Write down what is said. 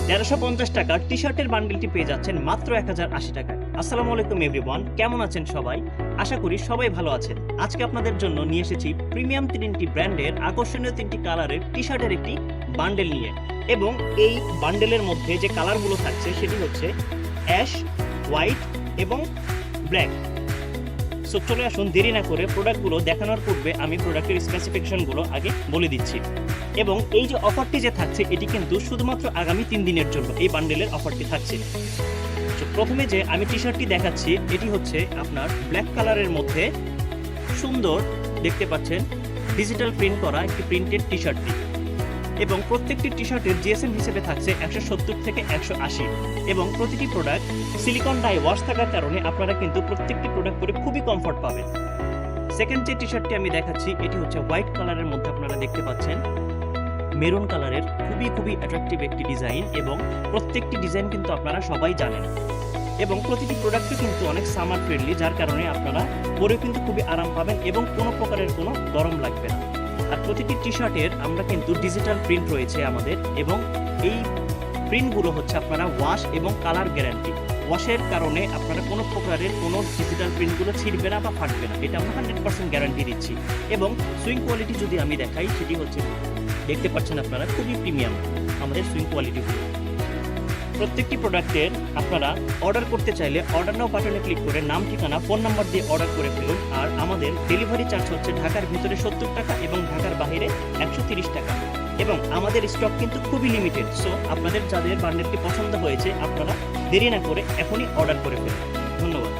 1350 টাকার টি শার্টের বান্ডেলটি পেয়ে যাচ্ছেন মাত্র 1080 টাকায়। আসসালামু আলাইকুম এভরিওয়ান, কেমন আছেন সবাই? আশা করি সবাই ভালো আছেন। আজকে আপনাদের জন্য নিয়ে এসেছি প্রিমিয়াম 3টি ব্র্যান্ডের আকর্ষণীয় 3টি কালারের টি শার্টের একটি বান্ডেল নিয়ে। এবং এই বান্ডেলের মধ্যে যে কালারগুলো থাকছে সেটি হচ্ছে অ্যাশ, হোয়াইট এবং ব্ল্যাক। সো চলে আসুন, দেরি না করে প্রোডাক্টগুলো দেখানোর পূর্বে আমি প্রোডাক্টের স্পেসিফিকেশনগুলো আগে বলে দিচ্ছি। এবং এই যে অফারটি যে থাকছে এটি কিন্তু শুধুমাত্র আগামী 3 দিনের জন্য এই বান্ডেলের অফারটি থাকছে। তো প্রথমে যে আমি টি শার্টটি দেখাচ্ছি এটি হচ্ছে আপনার ব্ল্যাক কালারের মধ্যে সুন্দর দেখতে পাচ্ছেন ডিজিটাল প্রিন্ট করা একটি প্রিন্টেড টি শার্টটি। এবং প্রত্যেকটি টি শার্টের জিএসএম হিসেবে থাকছে 170 থেকে 180 এবং প্রতিটি প্রোডাক্ট সিলিকন ডাই ওয়াশ থাকার কারণে আপনারা কিন্তু প্রত্যেকটি প্রোডাক্ট পরে খুবই কমফর্ট পাবেন। সেকেন্ড যে টি শার্টটি আমি দেখাচ্ছি এটি হচ্ছে হোয়াইট কালারের মধ্যে আপনারা দেখতে পাচ্ছেন মেরুন কালারের খুবই অ্যাট্রাকটিভ একটি ডিজাইন এবং প্রত্যেকটি ডিজাইন কিন্তু আপনারা সবাই জানেন এবং প্রতিটি প্রোডাক্টই কিন্তু অনেক সামার ফ্রেন্ডলি, যার কারণে আপনারা পরে কিন্তু খুবই আরাম পাবেন এবং কোনো প্রকারের কোনো গরম লাগবে না। আর প্রতিটি টি শার্টের আমরা কিন্তু ডিজিটাল প্রিন্ট রয়েছে আমাদের এবং এই প্রিন্টগুলো হচ্ছে আপনারা ওয়াশ এবং কালার গ্যারান্টি। ওয়াশের কারণে আপনারা কোনো প্রকারের কোনো ডিজিটাল প্রিন্টগুলো ছিঁড়বে না বা ফাটবে না, এটা আমরা 100% গ্যারান্টি দিচ্ছি। এবং সুইং কোয়ালিটি যদি আমি দেখাই সেটি হচ্ছে দেখতে পাচ্ছেন আপনারা খুবই প্রিমিয়াম আমাদের সুইং কোয়ালিটিগুলো। প্রত্যেকটি প্রোডাক্টের আপনারা অর্ডার করতে চাইলে অর্ডার নাও বাটনে ক্লিক করে নাম, ঠিকানা, ফোন নাম্বার দিয়ে অর্ডার করে ফেলুন। আর আমাদের ডেলিভারি চার্জ হচ্ছে ঢাকার ভিতরে 70 টাকা এবং ঢাকার বাইরে 130 টাকা। এবং আমাদের স্টক কিন্তু খুবই লিমিটেড। সো আপনাদের যাদের বান্ডেলটি পছন্দ হয়েছে আপনারা দেরি না করে এখনই অর্ডার করে ফেলুন। ধন্যবাদ।